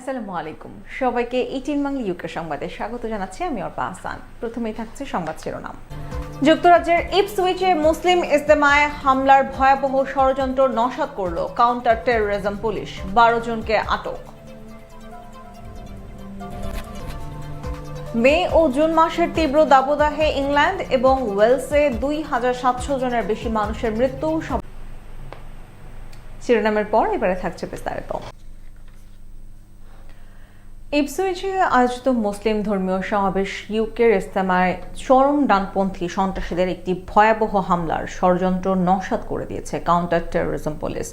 আসসালামু আলাইকুম, সবাইকে 18 বাংলা ইউকে সংবাদে স্বাগত জানাচ্ছি। আমি অর্পা আহসান। প্রথমেই থাকছে সংবাদ শিরোনাম। যুক্তরাজ্যের ইপসউইচে মুসলিম ইজতেমায় হামলার ভয়াবহ ষড়যন্ত্র নস্যাৎ করল কাউন্টার টেরোরিজম পুলিশ, 12 জনকে আটক। মে ও জুন মাসের তীব্র দাবদাহে ইংল্যান্ড এবং ওয়েলসে 2700 জনের বেশি মানুষের মৃত্যু। শিরোনামের পর এবারে থাকছে বিস্তারিত। ইপসউইচে আয়োজিত মুসলিম ধর্মীয় সমাবেশ ইউকের ইজতেমায় চরম ডানপন্থী সন্ত্রাসীদের একটি ভয়াবহ হামলার ষড়যন্ত্র নস্যাৎ করে দিয়েছে কাউন্টার টেরোরিজম পুলিশ।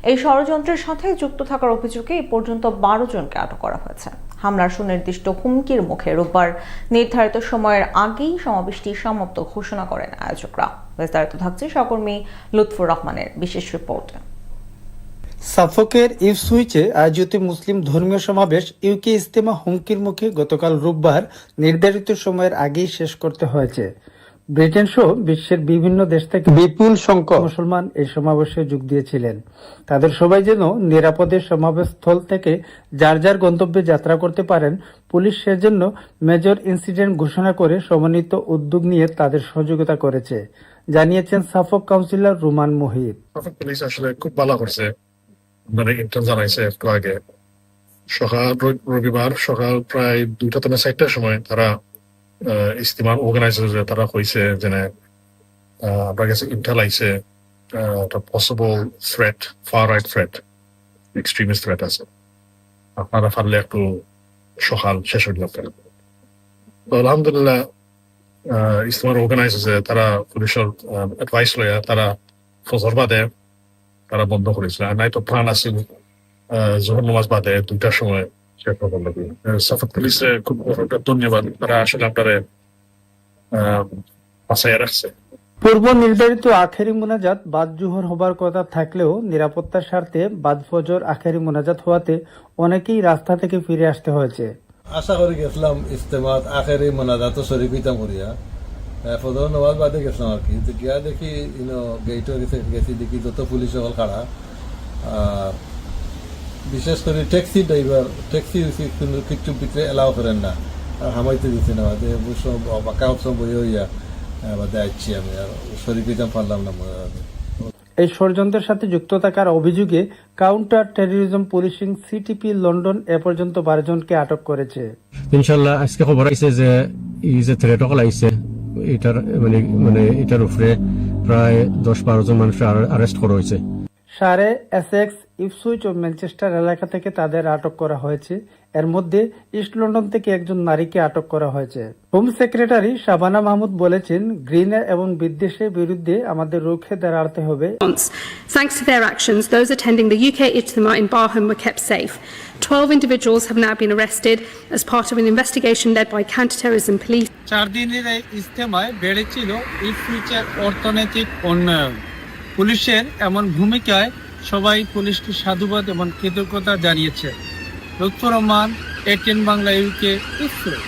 এই ষড়যন্ত্রের সাথে যুক্ত থাকার অভিযোগে এই পর্যন্ত 12 জনকে আটক করা হয়েছে। হামলার সুনির্দিষ্ট হুমকির মুখে রোববার নির্ধারিত সময়ের আগেই সমাবেশটি সমাপ্ত ঘোষণা করেন আয়োজকরা। বিস্তারিত থাকছে সহকর্মী লুৎফুর রহমানের বিশেষ রিপোর্ট। সাফোকের ইপসউইচে আয়োজিত মুসলিম ধর্মীয় সমাবেশ ইউকে ইজতেমা হুমকির মুখে গতকাল রোববার নির্ধারিত সময়ের আগেই শেষ করতে হয়েছে। ব্রিটেন সহ বিশ্বের বিভিন্ন দেশ থেকে বিপুল সংখ্যক মুসলমান এই সমাবেশে যোগ দিয়েছিলেন। তাদের সবাই যেন নিরাপদে সমাবেশস্থল থেকে যার যার গন্তব্যে যাত্রা করতে পারেন, পুলিশ সেজন্য মেজর ইনসিডেন্ট ঘোষণা করে সমন্বিত উদ্যোগ নিয়ে তাদের সহযোগিতা করেছে, জানিয়েছেন Suffolk councillor Ruman Muhit. Police আসলে খুব ভালো করছে, জানাইছে একটু আগে রবিবার সকাল প্রায় 2টা থেকে 4টার সময় তারা ইজতিমার অর্গানাইজার তারা কইছে যে আপনার কাছে ইন্টেল আইছে একটা possible threat, fur right threat, extremist threat আছে, আপনারা পারলে একটু সকাল শেষ হইল। তো আলহামদুলিল্লাহ ইজতিমার অর্গানাইজার তারা পুলিশের অ্যাডভাইস লইয়া তারা ফজর বাদে তারা বন্ধ করেছিল। আর নাই তো প্রাণ আসছিল জোহর নামাজ বাদে 2টার সময় শেষ করবার লাগে। সাফক পুলিশে খুব ধন্যবাদ, তারা আসলে আপনারা বাঁচাইয়া রাখছে। পূর্ব নির্ধারিত আখেরি মোনাজাত বাদ জোহর হবার কথা থাকলেও নিরাপত্তার স্বার্থে বাদ ফজর আখেরি মোনাজাত হওয়াতে অনেকেই রাস্তা থেকে ফিরে আসতে হয়েছে। আশা করি গেছিলাম ইজতেমাত আখেরি মোনাজাত শরীফিতা করিয়া ফজর নামাজ বাদে গেছিলাম আর কি। গিয়া দেখি গেটও গেছি দেখি যত পুলিশ সকল খাড়া, বিশেষ করে ট্যাক্সি ড্রাইভার ট্যাক্সি কিছু ভিতরে এলাও করেন না, আর হামাইতে দিচ্ছে না। বাঁকা অপশন বই হইয়া বাদে আসছি আমি, আর শরীফিতা পারলাম না। এই ষড়যন্ত্রের সাথে যুক্ত থাকার অভিযোগে counter terrorism policing CTP London এ পর্যন্ত 12 জনকে আটক করেছে। ইনশাল্লাহ আজকে খবর আইছে যে এই যে থ্রেট কল আইছে এটার মানে এটার উপরে প্রায় 10-12 জন মানুষ আরেস্ট করা হয়েছে। সারে, এসেক্স, ইপসউইচ ও ম্যানচেস্টার এলাকা থেকে তাদের আটক করা হয়েছে। এর মধ্যে ইস্ট লন্ডন থেকে একজন নারীকে আটক করা হয়েছে। হোম সেক্রেটারি শাবানা মাহমুদ বলেছেন, ঘৃণা এবং বিদ্বেষের বিরুদ্ধে আমাদের রুখে দাঁড়াতে হবে। Thanks to their actions, those attending the UK Ijtima in Barham were kept safe. 12 individuals have now been arrested as part of an investigation led by counter-terrorism police. 4 দিনের এই ইজতেমায় বেড়েছিল ইপসউইচের অর্থনৈতিক উন্নয়ন। পুলিশের এমন ভূমিকায় সবাই পুলিশকে সাধুবাদ এবং কৃতজ্ঞতা জানিয়েছে। Lutfur Rahman, 18 Bangla UK, Ipswich.